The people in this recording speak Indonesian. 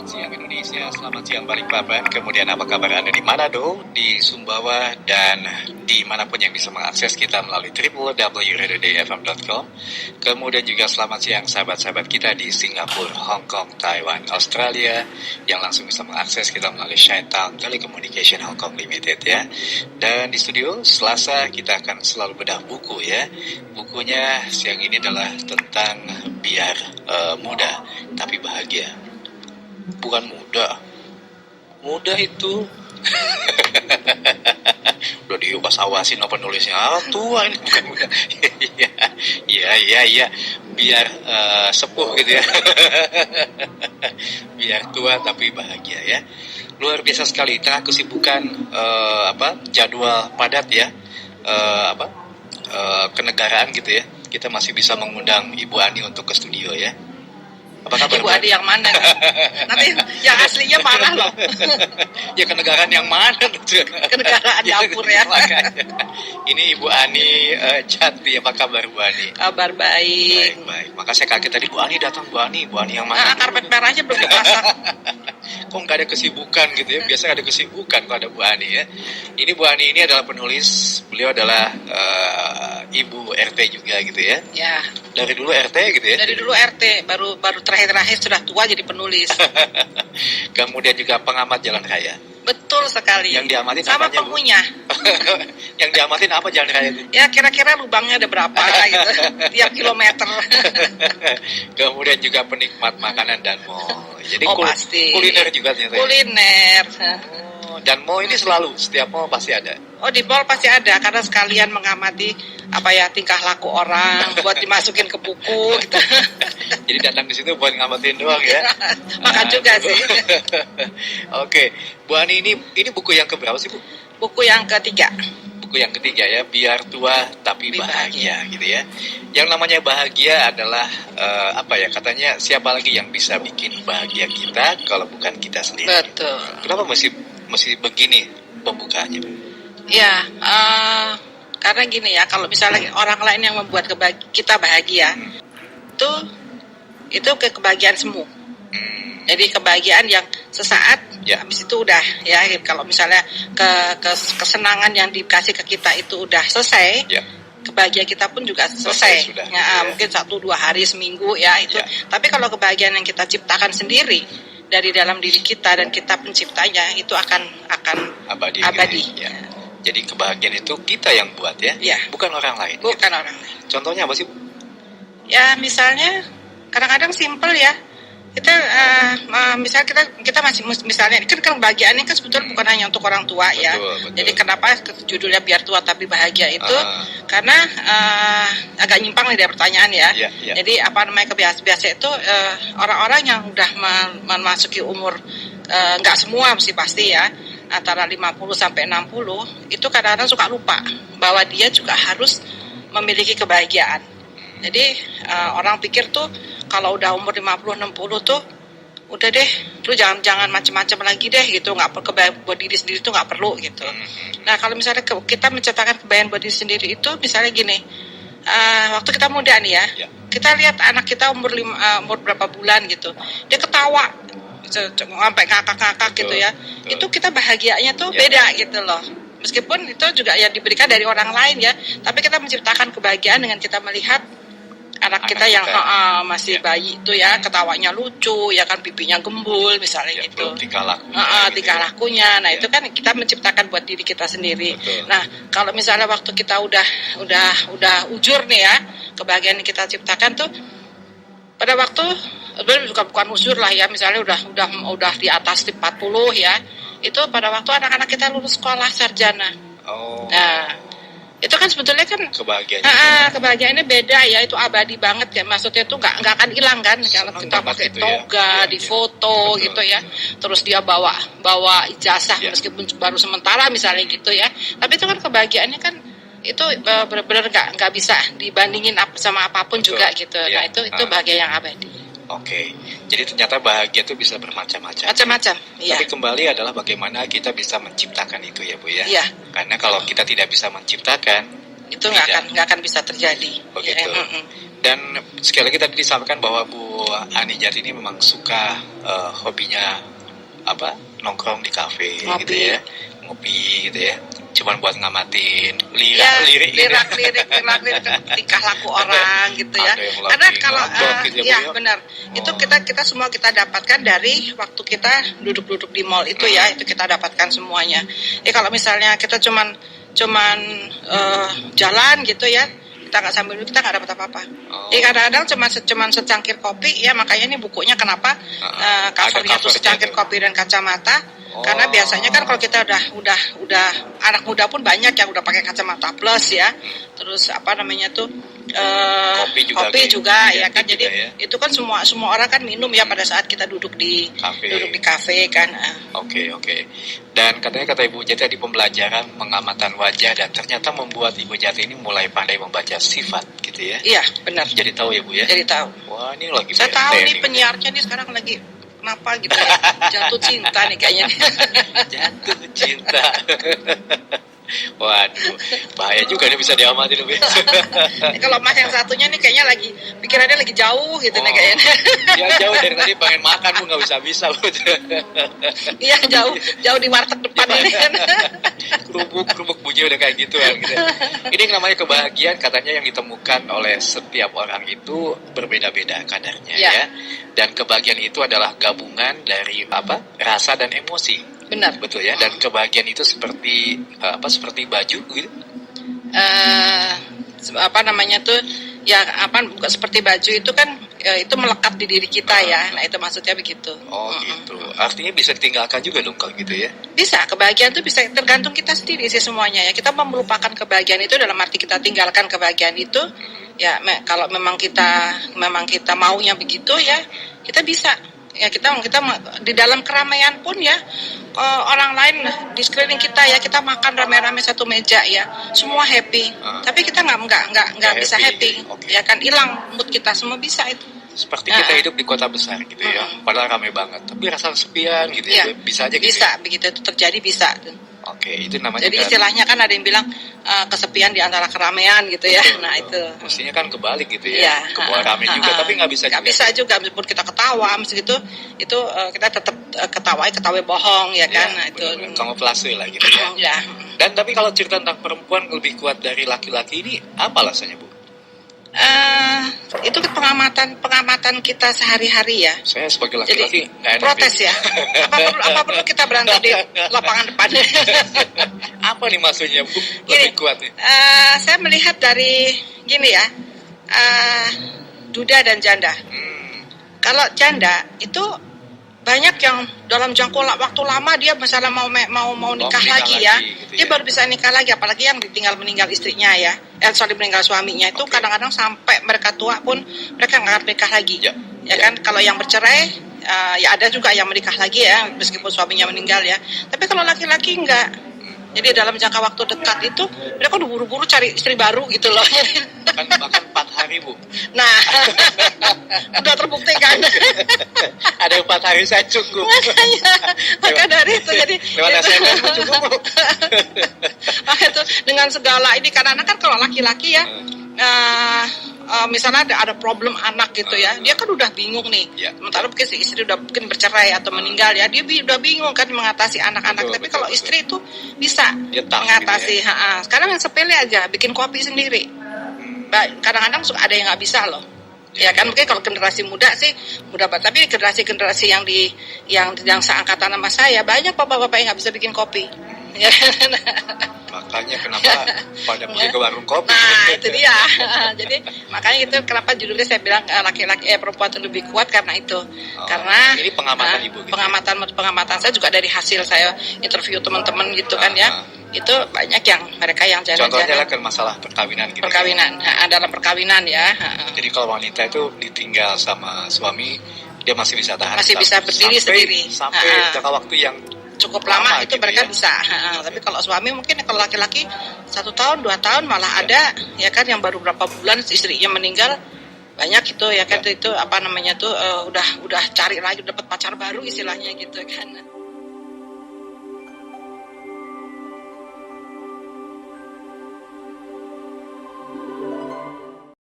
Selamat siang Indonesia, selamat siang Balikpapan. Kemudian apa kabar Anda di Manado, di Sumbawa, dan dimanapun yang bisa mengakses kita melalui www.radiodayfm.com. Kemudian juga selamat siang sahabat-sahabat kita di Singapura, Hong Kong, Taiwan, Australia, yang langsung bisa mengakses kita melalui Shinetown Telecommunication Hong Kong Limited ya. Dan di studio Selasa kita akan selalu bedah buku ya. Bukunya siang ini adalah tentang biar muda tapi bahagia. Bukan muda itu udah diupas-awasin apa nulisnya tua ini bukan muda. Iya biar sepuh gitu ya. Biar tua tapi bahagia ya. Luar biasa sekali tengah kesibukan jadwal padat ya, kenegaraan gitu ya. Kita masih bisa mengundang Ibu Ani untuk ke studio ya. Apa kabar? Ibu Ani yang mana? Nanti yang aslinya marah loh. Ya kenegaraan yang mana? Kenegaraan dapur ya. Ini Ibu Ani Jati, apa kabar Bu Ani? Kabar baik. Baik. Maka saya kaget tadi Bu Ani datang, Bu Ani yang mana? Karpet merahnya belum dipasang. Kok nggak ada kesibukan gitu ya? Biasanya ada kesibukan kalau ada Bu Ani ya. Ini Bu Ani ini adalah penulis, beliau adalah Ibu RT juga gitu ya? Ya. Dari dulu RT gitu ya? Dari dulu RT, baru terakhir sudah tua jadi penulis. Kemudian juga pengamat jalan raya. Betul sekali. Yang diamatin sama apanya, pengunya. Yang diamatin apa jalan raya itu? Ya kira-kira lubangnya ada berapa gitu, tiap kilometer. Kemudian juga penikmat makanan dan mall. Jadi pasti. Kuliner juga ternyata. Kuliner. Dan mall ini selalu, setiap mall pasti ada. Oh, di mall pasti ada karena sekalian mengamati tingkah laku orang buat dimasukin ke buku gitu. Jadi datang ke situ buat ngamatin doang ya. Makan juga sih. Oke, Bu Ani ini buku yang keberapa sih Bu? Buku yang ketiga. Buku yang ketiga ya, biar tua tapi bahagia gitu ya. Yang namanya bahagia adalah katanya siapa lagi yang bisa bikin bahagia kita kalau bukan kita sendiri. Betul. Kenapa mesti begini pembukaannya? Ya, karena gini ya, kalau misalnya orang lain yang membuat kita bahagia, itu kebahagiaan semu. Jadi kebahagiaan yang sesaat, habis itu udah ya. Kalau misalnya kesenangan yang dikasih ke kita itu udah selesai, kebahagiaan kita pun juga selesai. Sudah, mungkin 1-2 hari, seminggu ya itu. Tapi kalau kebahagiaan yang kita ciptakan sendiri dari dalam diri kita dan kita penciptanya, itu akan abadi. Ya. Jadi kebahagiaan itu kita yang buat ya, bukan orang lain. Bukan orang lain. Contohnya apa sih? Ya misalnya kadang-kadang simpel ya. Misalnya kita masih misalnya kan kebahagiaan ini kan sebetulnya bukan hanya untuk orang tua ya. Betul. Jadi kenapa judulnya biar tua tapi bahagia itu karena agak nyimpang nih dari pertanyaan ya. Jadi kebiasaan itu orang-orang yang udah memasuki umur nggak semua mesti pasti ya, antara 50 sampai 60 itu kadang-kadang suka lupa bahwa dia juga harus memiliki kebahagiaan. Jadi orang pikir tuh kalau udah umur 50-60 tuh udah deh, lu jangan macam-macam lagi deh gitu, nggak buat diri sendiri tuh nggak perlu gitu. Nah kalau misalnya kita menciptakan kebahagiaan buat diri sendiri itu misalnya gini, waktu kita muda nih ya, kita lihat anak kita umur berapa bulan gitu, dia ketawa sampai ngakak-ngakak gitu ya, itu kita bahagianya tuh beda gitu loh. Meskipun itu juga yang diberikan dari orang lain ya, tapi kita menciptakan kebahagiaan dengan kita melihat anak kita yang masih bayi itu ya, ketawanya lucu ya kan, pipinya gembul misalnya gitu. Tingkah lakunya. Nah, itu kan kita menciptakan buat diri kita sendiri. Betul. Nah, kalau misalnya waktu kita udah ujur nih ya, kebahagiaan yang kita ciptakan tuh pada waktu bukan ujur lah ya, misalnya udah di atas 40 ya. Itu pada waktu anak-anak kita lulus sekolah sarjana. Nah, itu kan sebetulnya kan kebahagiaannya beda ya, itu abadi banget ya, maksudnya itu nggak akan hilang kan kalau kita pakai toga di foto gitu ya, terus dia bawa ijazah meskipun baru sementara misalnya gitu ya, tapi itu kan kebahagiaannya kan itu benar-benar nggak bisa dibandingin sama apapun juga gitu. Nah itu bahagia yang abadi. Oke, jadi ternyata bahagia itu bisa bermacam-macam. Iya. Tapi kembali adalah bagaimana kita bisa menciptakan itu ya Bu ya. Iya. Karena kalau kita tidak bisa menciptakan, itu nggak akan bisa terjadi. Begitu. Dan sekali lagi tadi disampaikan bahwa Bu Ani Jati ini memang suka hobinya nongkrong di kafe gitu ya, ngopi gitu ya. Cuman buat ngamatin lirik tingkah laku orang gitu ya. Karena kalau gitu ya benar. Itu kita semua kita dapatkan dari waktu kita duduk-duduk di mall itu ya, itu kita dapatkan semuanya. Kalau misalnya kita cuman jalan gitu ya, kita nggak sambil duduk, kita nggak dapat apa-apa. Jadi kadang-kadang cuman secangkir kopi ya, makanya ini bukunya kenapa covernya tuh secangkir kopi dan kacamata. Karena biasanya kan kalau kita udah anak muda pun banyak yang udah pakai kacamata plus ya, terus kopi juga ya kan. Jadi ya, itu kan semua orang kan minum ya pada saat kita duduk di kafe kan. Oke. Dan katanya kata Ibu Jati di pembelajaran pengamatan wajah, dan ternyata membuat Ibu Jati ini mulai pandai membaca sifat gitu ya. Iya benar. Jadi tahu ya Bu ya. Jadi tahu. Wah ini lagi. Saya tahu nih penyiarnya nih sekarang lagi kenapa gitu ya, jatuh cinta nih kayaknya. Jatuh cinta. Waduh, bahaya juga nih bisa diamati lebih. Kalau Mas yang satunya nih kayaknya lagi pikirannya lagi jauh gitu nih kayaknya. Ya jauh dari tadi pengen makan Bu, nggak bisa Bu. Iya jauh di warteg depan ini kan. Kerubuk bunyi udah kayak gitu kan. Gitu. Ini namanya kebahagiaan, katanya yang ditemukan oleh setiap orang itu berbeda-beda kadarnya ya. Dan kebahagiaan itu adalah gabungan dari rasa dan emosi. Benar. Betul ya. Dan kebahagiaan itu seperti seperti baju gitu. Bukan seperti baju itu kan itu melekat di diri kita ya. Nah itu maksudnya begitu. Gitu. Artinya bisa ditinggalkan juga dong kalau gitu ya. Bisa, kebahagiaan itu bisa tergantung kita sendiri sih semuanya ya. Kita melupakan kebahagiaan itu dalam arti kita tinggalkan kebahagiaan itu. Ya kalau memang kita maunya begitu ya, kita bisa. Ya kita di dalam keramaian pun ya, orang lain di sekeliling kita ya, kita makan rame-rame satu meja ya, semua happy. Tapi kita nggak bisa happy. Ya kan, hilang mood kita, semua bisa itu. Seperti kita hidup di kota besar gitu ya, padahal ramai banget, tapi rasa kesepian gitu ya, bisa aja gitu. Bisa, begitu itu terjadi bisa. Oke, itu namanya. Jadi istilahnya kan ada yang bilang kesepian di antara keramaian gitu ya. Betul, nah itu. Mestinya kan kebalik gitu ya. Kebawa rame juga, tapi nggak bisa. Nggak bisa juga, meskipun kita ketawa, itu kita tetap ketawa bohong ya kan. Nah itu. Kamuflase lah gitu ya. Ya. Dan tapi kalau cerita tentang perempuan lebih kuat dari laki-laki ini apa alasannya Bu? Itu pengamatan kita sehari-hari ya. Saya sebagai laki-laki jadi, protes ya. Apa perlu kita berantem di lapangan depan? Apa nih maksudnya Bu? Lebih kuat nih. Saya melihat dari gini ya, duda dan janda. Kalau janda itu banyak yang dalam jangka waktu lama dia misalnya mau nikah lagi ya, gitu dia baru bisa nikah lagi, apalagi yang meninggal istrinya ya, meninggal suaminya itu kadang-kadang sampai mereka tua pun mereka nggak akan nikah lagi, ya kan. Kalau yang bercerai ya ada juga yang menikah lagi ya meskipun suaminya meninggal ya, tapi kalau laki-laki enggak. Jadi dalam jangka waktu dekat itu mereka udah buru-buru cari istri baru gitu loh. Bahkan 4 hari Bu. Nah, udah terbukti kan. Ada 4 hari saya cukup. Maka dari itu jadi. Lewat SMS cukup Bu. Itu dengan segala ini, karena kan kalau laki-laki ya. Misalnya ada problem anak gitu ya, dia kan udah bingung nih. Sementara mungkin si istri udah mungkin bercerai atau meninggal ya, dia udah bingung kan mengatasi anak-anak. Tapi kalau istri itu bisa mengatasi. Gitu ya. Sekarang yang sepele aja, bikin kopi sendiri. Kadang-kadang ada yang nggak bisa loh. Ya kan, mungkin kalau generasi muda sih mudah banget, tapi generasi yang seangkatan sama saya banyak bapak-bapak yang nggak bisa bikin kopi. Makanya kenapa pada pergi ke warung kopi. Nah itu dia. Jadi makanya itu kenapa judulnya saya bilang laki-laki perempuan itu lebih kuat karena itu. Karena ini pengamatan Ibu gitu. Pengamatan saya juga dari hasil saya interview teman-teman gitu kan ya. Itu banyak yang mereka yang janda-janda. Contohnya lah kan masalah perkawinan gitu. Perkawinan, dalam perkawinan ya. Jadi kalau wanita itu ditinggal sama suami, dia masih bisa tahan. Masih bisa berdiri sendiri. Sampai jangka waktu yang cukup lama itu gitu mereka ya. Bisa. Tapi kalau suami mungkin kalau laki-laki 1 tahun 2 tahun malah ada ya kan yang baru berapa bulan istrinya meninggal, banyak itu ya kan. Itu udah cari lagi, dapat pacar baru istilahnya gitu kan.